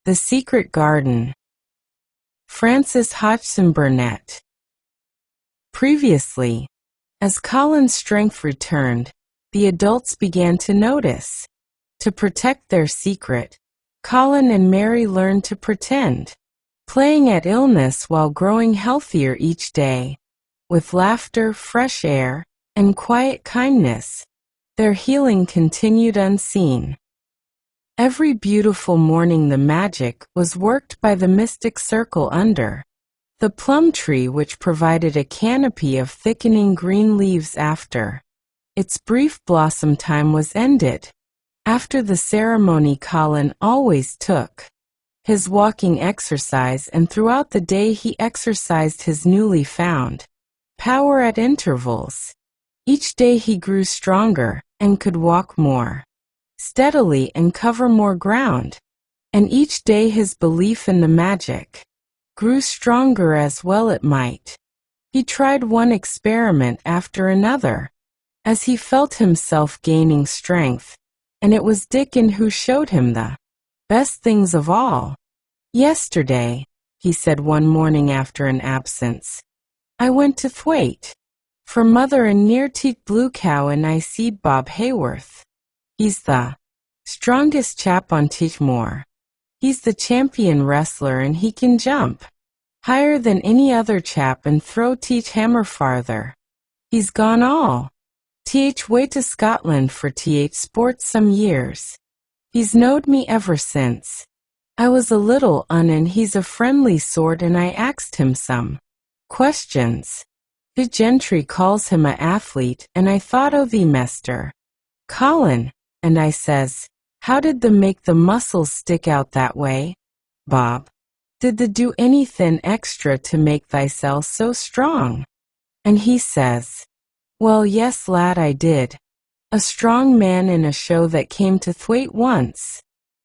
The Secret Garden. Francis Hodgson Burnett. Previously, as Colin's strength returned, the adults began to notice. To protect their secret, Colin and Mary learned to pretend, playing at illness while growing healthier each day. With laughter, fresh air, and quiet kindness, their healing continued unseen. Every beautiful morning the magic was worked by the mystic circle under the plum tree, which provided a canopy of thickening green leaves after its brief blossom time was ended. After the ceremony, Colin always took his walking exercise, and throughout the day he exercised his newly found power at intervals. Each day he grew stronger and could walk more steadily and cover more ground. And each day his belief in the magic grew stronger as well it might. He tried one experiment after another as he felt himself gaining strength, and it was Dickon who showed him the best things of all. "Yesterday," he said one morning after an absence, "I went to Thwaite for mother and near Teat Blue Cow, and I seed Bob Hayworth. He's the strongest chap on Teat Moor. He's the champion wrestler, and he can jump higher than any other chap and throw Teat hammer farther. He's gone all way to Scotland for sports some years. He's knowed me ever since I was a little and he's a friendly sort, and I asked him some questions. The gentry calls him a athlete, and I thought o' thee, Mester Colin, and I says, how did the make the muscles stick out that way, Bob? Did the do anythin' extra to make thyself so strong? And he says, well, yes, lad, I did. A strong man in a show that came to Thwaite once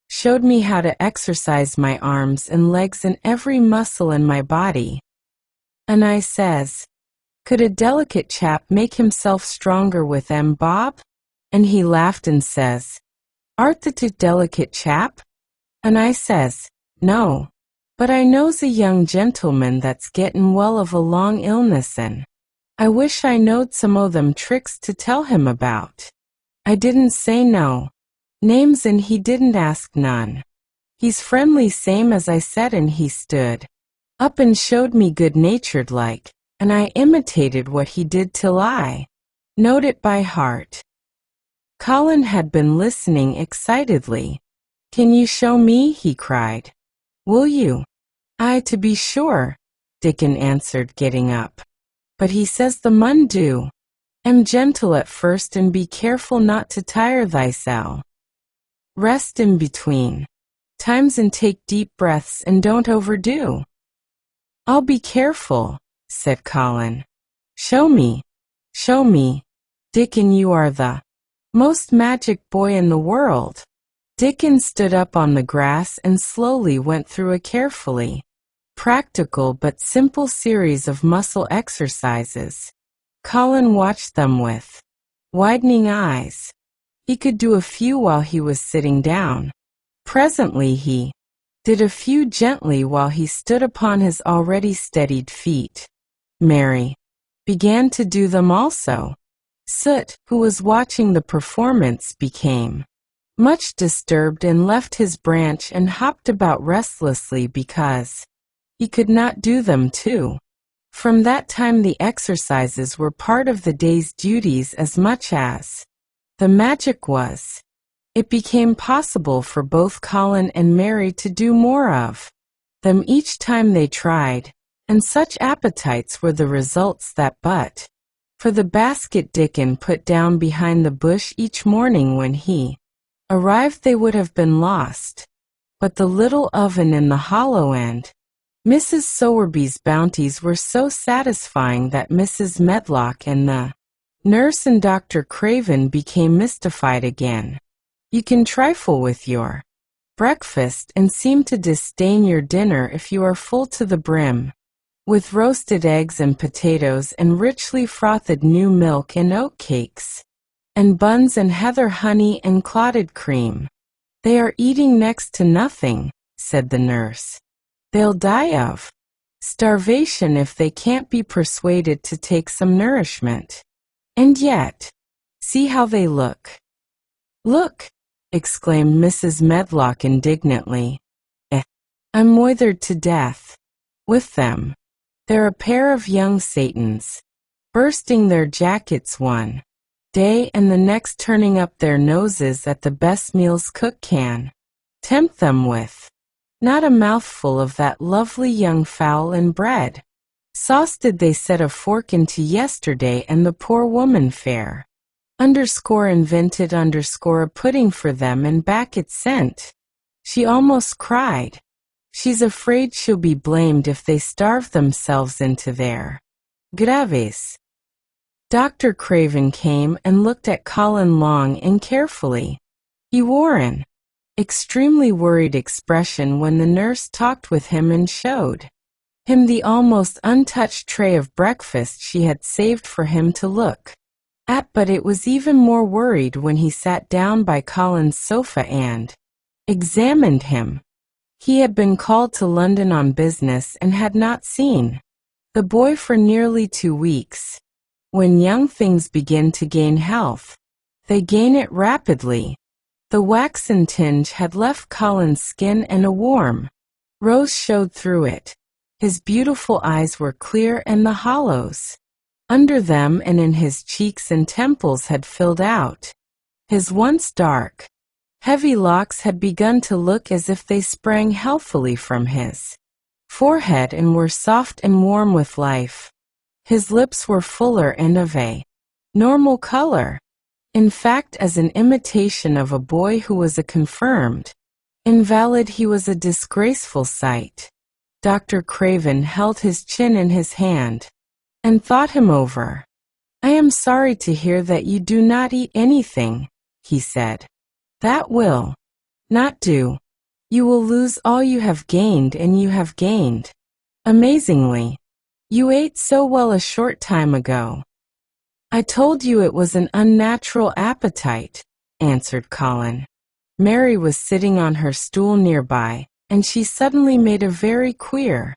showed me how to exercise my arms and legs and every muscle in my body. And I says, could a delicate chap make himself stronger with them, Bob? And he laughed and says, art thou a delicate chap? And I says, no, but I knows a young gentleman that's gettin' well of a long illness, and I wish I knowed some o' them tricks to tell him about. I didn't say no names, and he didn't ask none. He's friendly same as I said, and he stood up and showed me good-natured like, and I imitated what he did till I knowed it by heart." Colin had been listening excitedly. "Can you show me?" he cried. "Will you?" "Aye, to be sure," Dickon answered, getting up. "But he says the mun do. Am gentle at first, and be careful not to tire thysel. Rest in between times and take deep breaths, and don't overdo." "I'll be careful," said Colin. "Show me. Show me. Dickon, you are the most magic boy in the world." Dickon stood up on the grass and slowly went through a carefully practical but simple series of muscle exercises. Colin watched them with widening eyes. He could do a few while he was sitting down. Presently he did a few gently while he stood upon his already steadied feet. Mary began to do them also. Soot, who was watching the performance, became much disturbed and left his branch and hopped about restlessly because he could not do them too. From that time the exercises were part of the day's duties as much as the magic was. It became possible for both Colin and Mary to do more of them each time they tried, and such appetites were the results that but for the basket Dickon put down behind the bush each morning when he arrived they would have been lost. But the little oven in the hollow end, Mrs. Sowerby's bounties were so satisfying that Mrs. Medlock and the nurse and Dr. Craven became mystified again. You can trifle with your breakfast and seem to disdain your dinner if you are full to the brim with roasted eggs and potatoes and richly frothed new milk and oat cakes and buns and heather honey and clotted cream. They are eating next to nothing, said the nurse. They'll die of starvation if they can't be persuaded to take some nourishment. And yet, see how they look. Look, exclaimed Mrs. Medlock indignantly. I'm withered to death with them. They're a pair of young Satans, bursting their jackets one day and the next turning up their noses at the best meals cook can tempt them with. Not a mouthful of that lovely young fowl and bread. Sauce did they set a fork into yesterday, and the poor woman fair invented a pudding for them and back it sent. She almost cried. She's afraid she'll be blamed if they starve themselves into their graves. Dr. Craven came and looked at Colin long and carefully. He wore an extremely worried expression when the nurse talked with him and showed him the almost untouched tray of breakfast she had saved for him to look at, but it was even more worried when he sat down by Colin's sofa and examined him. He had been called to London on business and had not seen the boy for nearly 2 weeks. When young things begin to gain health, they gain it rapidly. The waxen tinge had left Colin's skin and a warm rose showed through it. His beautiful eyes were clear and the hollows under them and in his cheeks and temples had filled out. His once dark, heavy locks had begun to look as if they sprang healthily from his forehead and were soft and warm with life. His lips were fuller and of a normal color. In fact, as an imitation of a boy who was a confirmed invalid, he was a disgraceful sight. Dr. Craven held his chin in his hand and thought him over. I am sorry to hear that you do not eat anything, he said. That will not do. You will lose all you have gained, and you have gained amazingly. You ate so well a short time ago. I told you it was an unnatural appetite, answered Colin. Mary was sitting on her stool nearby, and she suddenly made a very queer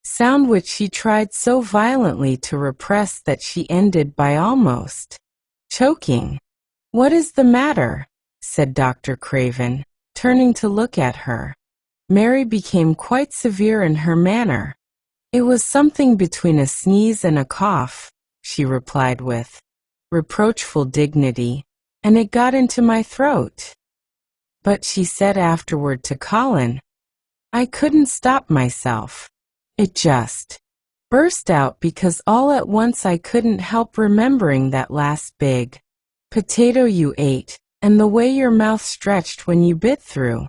sound which she tried so violently to repress that she ended by almost choking. What is the matter? Said Dr. Craven, turning to look at her. Mary became quite severe in her manner. It was something between a sneeze and a cough, she replied with reproachful dignity, and it got into my throat. But she said afterward to Colin, I couldn't stop myself. It just burst out because all at once I couldn't help remembering that last big potato you ate, and the way your mouth stretched when you bit through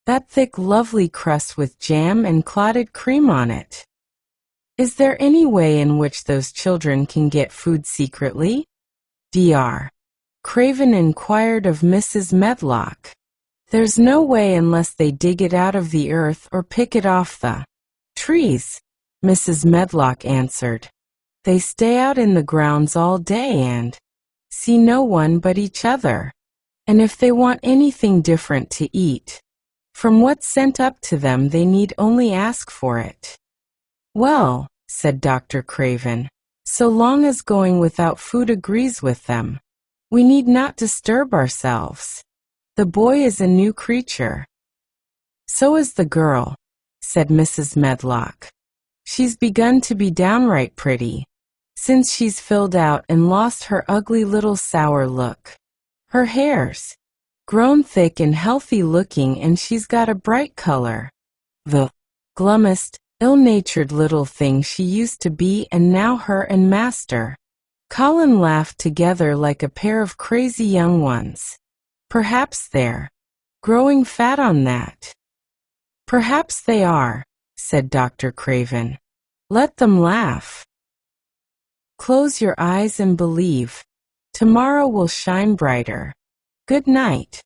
that thick lovely crust with jam and clotted cream on it. Is there any way in which those children can get food secretly? Dr. Craven inquired of Mrs. Medlock. There's no way unless they dig it out of the earth or pick it off the trees, Mrs. Medlock answered. They stay out in the grounds all day and see no one but each other. And if they want anything different to eat from what's sent up to them, they need only ask for it. Well, said Dr. Craven, so long as going without food agrees with them, we need not disturb ourselves. The boy is a new creature. So is the girl, said Mrs. Medlock. She's begun to be downright pretty, since she's filled out and lost her ugly little sour look. Her hair's grown thick and healthy looking, and she's got a bright color. The glummest, ill-natured little thing she used to be, and now her and Master Colin laughed together like a pair of crazy young ones. Perhaps they're growing fat on that. Perhaps they are, said Dr. Craven. Let them laugh. Close your eyes and believe. Tomorrow will shine brighter. Good night.